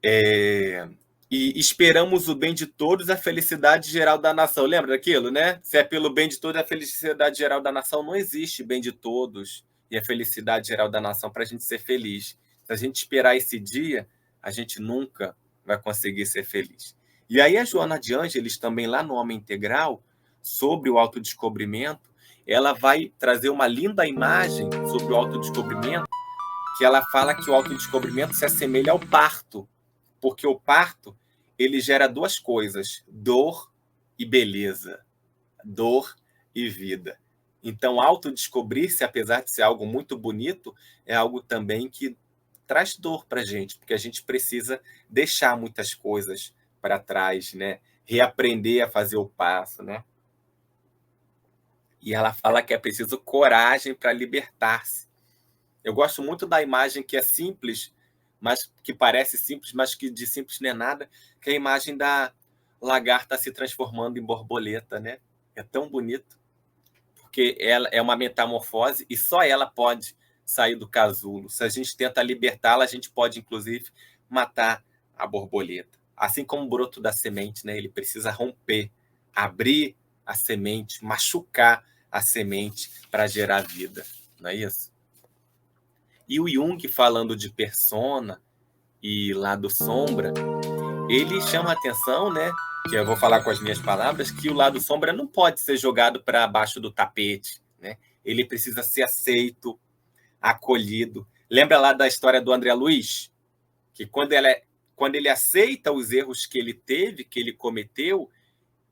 É, e esperamos o bem de todos, a felicidade geral da nação. Lembra daquilo, né? Se é pelo bem de todos, a felicidade geral da nação, não existe bem de todos e a felicidade geral da nação para a gente ser feliz. Se a gente esperar esse dia, a gente nunca vai conseguir ser feliz. E aí a Joana de Ângeles, também lá no Homem Integral, sobre o autodescobrimento, ela vai trazer uma linda imagem sobre o autodescobrimento, que ela fala que o autodescobrimento se assemelha ao parto, porque o parto ele gera duas coisas: dor e beleza, dor e vida. Então, autodescobrir-se, apesar de ser algo muito bonito, é algo também que traz dor para a gente, porque a gente precisa deixar muitas coisas para trás, né? Reaprender a fazer o passo, né? E ela fala que é preciso coragem para libertar-se. Eu gosto muito da imagem que é simples, mas que parece simples, mas que de simples não é nada, que é a imagem da lagarta se transformando em borboleta, né? É tão bonito, porque ela é uma metamorfose e só ela pode sair do casulo. Se a gente tenta libertá-la, a gente pode, inclusive, matar a borboleta. Assim como o broto da semente, né? Ele precisa romper, abrir a semente, machucar a semente para gerar vida, não é isso? E o Jung, falando de persona e lado sombra, ele chama a atenção, né? Que eu vou falar com as minhas palavras, que o lado sombra não pode ser jogado para baixo do tapete, né? Ele precisa ser aceito, acolhido. Lembra lá da história do André Luiz? Que quando ele aceita os erros que ele teve, que ele cometeu,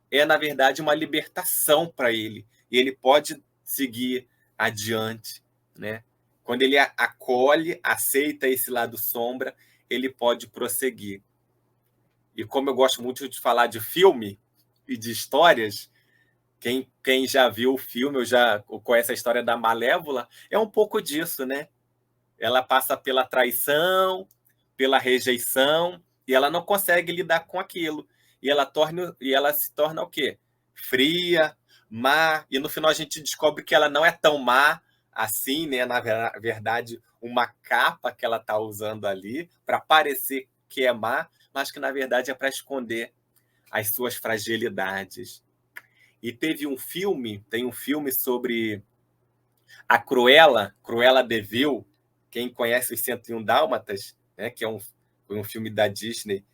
é, na verdade, uma libertação para ele. E ele pode seguir adiante, né? Quando ele acolhe, aceita esse lado sombra, ele pode prosseguir. E como eu gosto muito de falar de filme e de histórias, quem já viu o filme ou já conhece a história da Malévola, é um pouco disso, né? Ela passa pela traição, pela rejeição, e ela não consegue lidar com aquilo. E ela se torna o quê? Fria, má, e no final a gente descobre que ela não é tão má assim, né? Na verdade, uma capa que ela está usando ali para parecer que é má, mas que na verdade é para esconder as suas fragilidades. E tem um filme sobre a Cruella de Vil, quem conhece os 101 Dálmatas, né, que foi um filme da Disney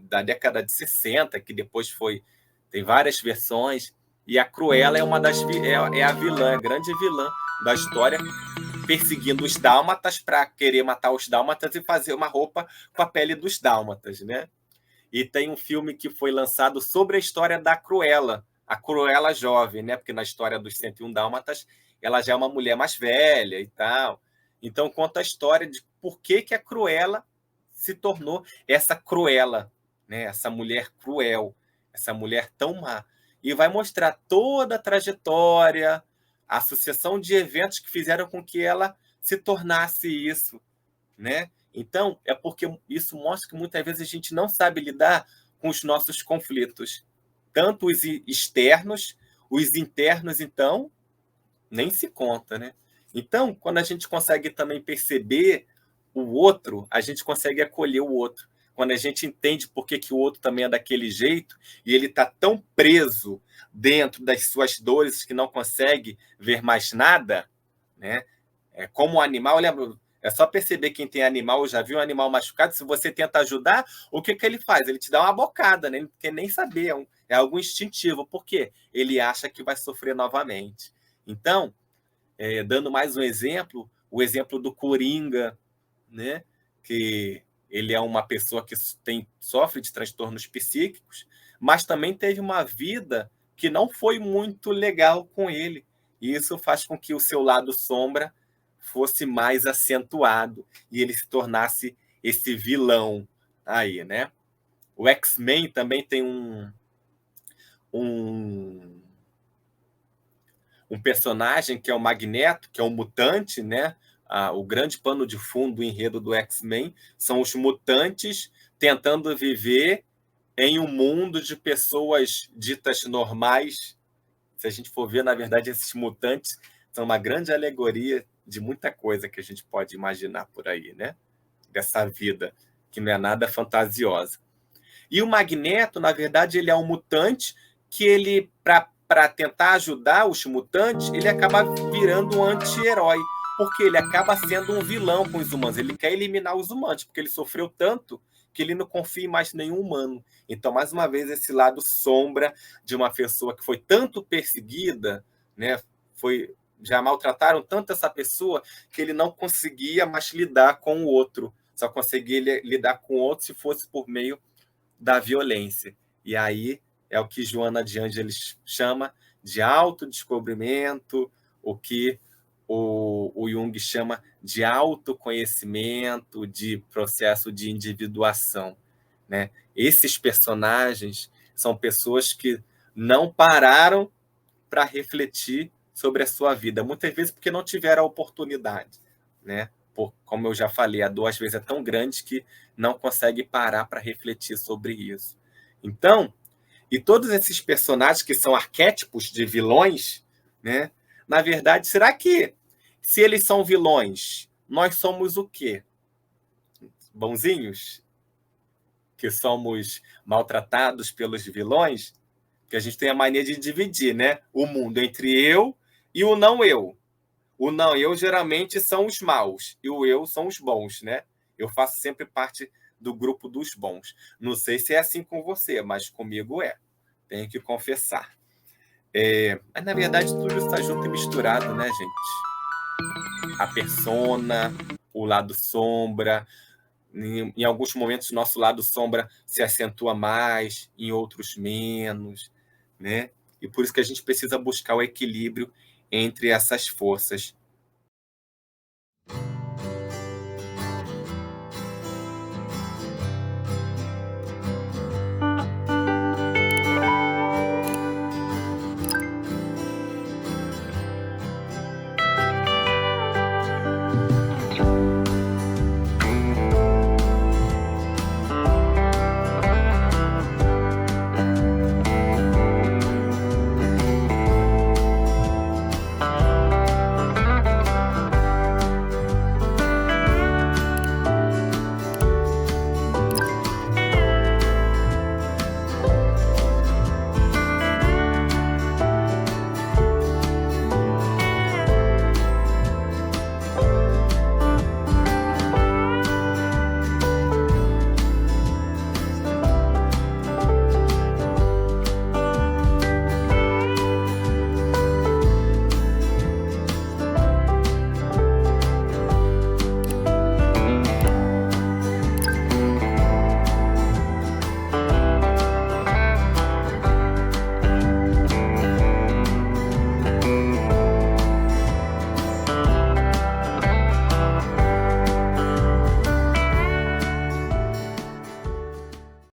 da década de 60, que depois tem várias versões, e a Cruella é a vilã, a grande vilã da história, perseguindo os dálmatas para querer matar os dálmatas e fazer uma roupa com a pele dos dálmatas, né? E tem um filme que foi lançado sobre a história da Cruella, a Cruella jovem, né? Porque na história dos 101 Dálmatas, ela já é uma mulher mais velha e tal. Então, conta a história de por que a Cruella se tornou essa Cruella, né? Essa mulher cruel, essa mulher tão má. E vai mostrar toda a trajetória, a sucessão de eventos que fizeram com que ela se tornasse isso, né? Então, é porque isso mostra que muitas vezes a gente não sabe lidar com os nossos conflitos, tanto os externos, os internos, então, nem se conta, né? Então, quando a gente consegue também perceber o outro, a gente consegue acolher o outro. Quando a gente entende por que o outro também é daquele jeito e ele está tão preso dentro das suas dores que não consegue ver mais nada, né? É como um animal, lembra? É só perceber quem tem animal, já viu um animal machucado, se você tenta ajudar, o que ele faz? Ele te dá uma bocada, né? Ele não quer nem saber, é algo instintivo. Por quê? Ele acha que vai sofrer novamente. Então, dando mais um exemplo, o exemplo do Coringa, né? Que ele é uma pessoa que sofre de transtornos psíquicos, mas também teve uma vida que não foi muito legal com ele. E isso faz com que o seu lado sombra fosse mais acentuado e ele se tornasse esse vilão aí, né? O X-Men também tem um, um personagem que é o Magneto, que é um mutante, né? O grande pano de fundo do enredo do X-Men são os mutantes tentando viver em um mundo de pessoas ditas normais. Se a gente for ver, na verdade, esses mutantes são uma grande alegoria de muita coisa que a gente pode imaginar por aí, né? Dessa vida que não é nada fantasiosa. E o Magneto, na verdade, ele é um mutante que ele, para tentar ajudar os mutantes, ele acaba virando um anti-herói, porque ele acaba sendo um vilão com os humanos. Ele quer eliminar os humanos, porque ele sofreu tanto que ele não confia em mais nenhum humano. Então, mais uma vez, esse lado sombra de uma pessoa que foi tanto perseguida, né? Já maltrataram tanto essa pessoa que ele não conseguia mais lidar com o outro. Só conseguia lidar com o outro se fosse por meio da violência. E aí é o que Joana de Ângeles chama de autodescobrimento, o que o Jung chama de autoconhecimento, de processo de individuação, né? Esses personagens são pessoas que não pararam para refletir sobre a sua vida, muitas vezes porque não tiveram a oportunidade, né? Como eu já falei, a dor às vezes é tão grande que não consegue parar para refletir sobre isso. Então, e todos esses personagens que são arquétipos de vilões, né? Na verdade, será que se eles são vilões, nós somos o quê? Bonzinhos? Que somos maltratados pelos vilões? Que a gente tem a mania de dividir, né? O mundo entre eu e o não eu. O não eu geralmente são os maus e o eu são os bons, né? Eu faço sempre parte do grupo dos bons. Não sei se é assim com você, mas comigo é. Tenho que confessar. Mas, na verdade, tudo está junto e misturado, né, gente? A persona, o lado sombra. Em alguns momentos, o nosso lado sombra se acentua mais, em outros menos, né? E por isso que a gente precisa buscar o equilíbrio entre essas forças.